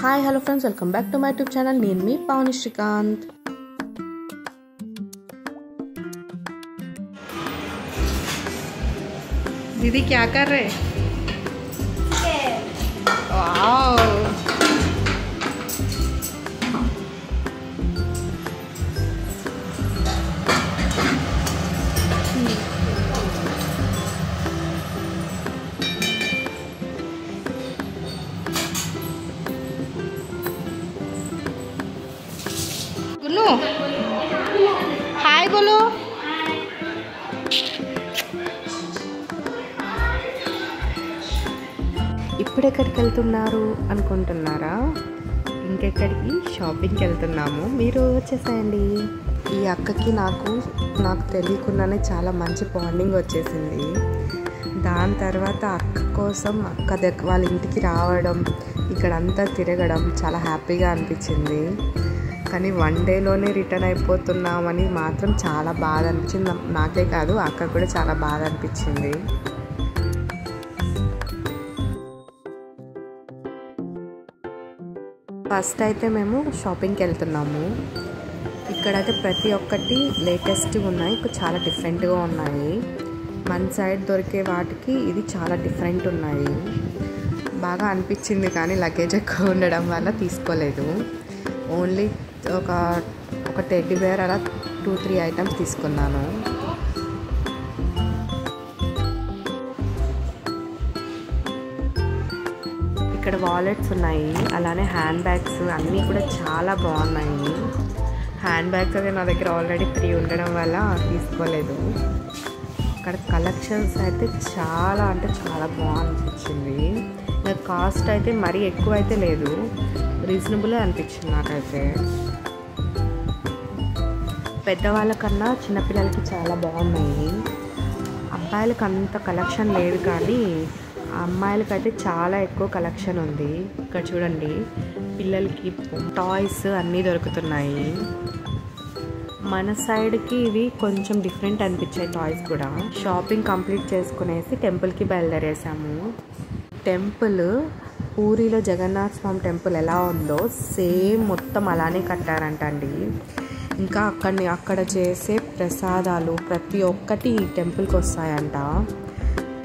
Hi hello friends, welcome back to my YouTube channel. నేను మీ పావని శ్రీకాంత్. दीदी क्या कर रहे? वाओ, बोलो हाय बोलो. ఇప్పుడు ఎక్కడికి వెళ్తున్నారు అనుకుంటున్నారా? ఇంకెక్కడికి, షాపింగ్కి వెళ్తున్నాము. మీరు వచ్చేసేయండి. ఈ అక్కకి నాకు తెలియకుండానే చాలా మంచి బాండింగ్ వచ్చేసింది. దాని తర్వాత అక్క కోసం వాళ్ళ ఇంటికి రావడం, ఇక్కడంతా తిరగడం చాలా హ్యాపీగా అనిపించింది. కానీ వన్ డేలోనే రిటర్న్ అయిపోతున్నామని మాత్రం చాలా బాధ అనిపించింది. నాకే కాదు, అక్క కూడా చాలా బాధ అనిపించింది. ఫస్ట్ అయితే మేము షాపింగ్కి వెళ్తున్నాము. ఇక్కడైతే ప్రతి ఒక్కటి లేటెస్ట్గా ఉన్నాయి, చాలా డిఫరెంట్గా ఉన్నాయి. మన సైడ్ దొరికే వాటికి ఇది చాలా డిఫరెంట్ ఉన్నాయి. బాగా అనిపించింది, కానీ లగేజ్ ఎక్కువ ఉండడం వల్ల తీసుకోలేదు. ఓన్లీ ఒక టెడ్డీ బేర్ అలా 2-3 ఐటమ్స్ తీసుకున్నాను. ఇక్కడ వాలెట్స్ ఉన్నాయి, అలానే హ్యాండ్ బ్యాగ్స్ అన్నీ కూడా చాలా బాగున్నాయి. హ్యాండ్ బ్యాగ్స్ అయితే నా దగ్గర ఆల్రెడీ 3 ఉండడం వల్ల తీసుకోలేదు. ఇక్కడ కలెక్షన్స్ అయితే చాలా బాగా అనిపించింది. కాస్ట్ అయితే మరీ ఎక్కువ అయితే లేదు, రీజనబుల్ అనిపించింది నాకైతే. పెద్దవాళ్ళకన్నా చిన్నపిల్లలకి చాలా బాగున్నాయి. అబ్బాయిలకి అంత కలెక్షన్ లేదు, కానీ అమ్మాయిలకైతే చాలా ఎక్కువ కలెక్షన్ ఉంది. ఇక్కడ చూడండి, పిల్లలకి టాయ్స్ అన్నీ దొరుకుతున్నాయి. మన సైడ్కి ఇవి కొంచెం డిఫరెంట్ అనిపించాయి టాయ్స్ కూడా. షాపింగ్ కంప్లీట్ చేసుకునేసి టెంపుల్కి బయలుదేరేసాము. టెంపుల్ పూరిలో జగన్నాథ స్వామి టెంపుల్ ఎలా ఉందో సేమ్ మొత్తం అలానే కట్టారంట అండి. ఇంకా అక్కడ చేసే ప్రసాదాలు ప్రతి ఒక్కటి ఈ టెంపుల్కి వస్తాయంట.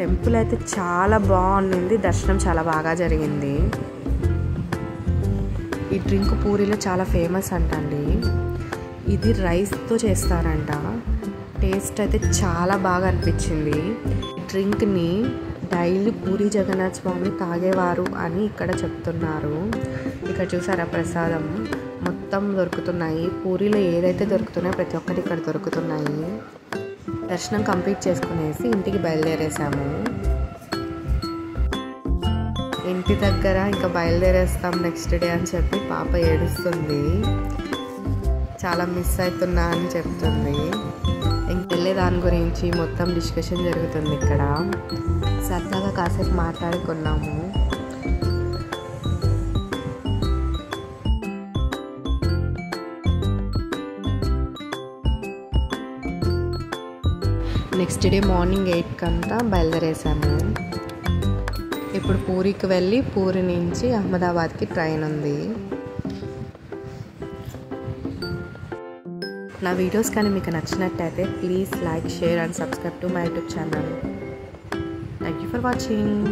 టెంపుల్ అయితే చాలా బాగుంది, దర్శనం చాలా బాగా జరిగింది. ఈ డ్రింక్ పూరిలో చాలా ఫేమస్ అంటండి. ఇది రైస్తో చేస్తారంట. టేస్ట్ అయితే చాలా బాగా అనిపించింది. ఈ డ్రింక్ని డైలీ పూరి జగన్నాథ స్వామి తాగేవారు అని ఇక్కడ చెప్తున్నారు. ఇక్కడ చూసారా, ప్రసాదం మొత్తం దొరుకుతున్నాయి. పూరిలో ఏదైతే దొరుకుతున్నాయో ప్రతి ఒక్కటి ఇక్కడ దొరుకుతున్నాయి. దర్శనం కంప్లీట్ చేసుకునేసి ఇంటికి బయలుదేరేసాము. ఇంటి దగ్గర ఇంకా బయలుదేరేస్తాం నెక్స్ట్ డే అని చెప్పి పాప ఏడుస్తుంది. చాలా మిస్ అవుతున్నా అని చెప్తుంది. ఇంకెళ్ళే దాని గురించి మొత్తం డిస్కషన్ జరుగుతుంది. ఇక్కడ సరదాగా కాసేపు మాట్లాడుకున్నాము. నెక్స్ట్ డే మార్నింగ్ 8 కంతా బయలుదేరేసాము. ఇప్పుడు పూరికి వెళ్ళి పూరి నుంచి అహ్మదాబాద్కి ట్రైన్ ఉంది. నా వీడియోస్ కానీ మీకు నచ్చినట్టయితే please like, share and subscribe to my YouTube channel. Thank you for watching.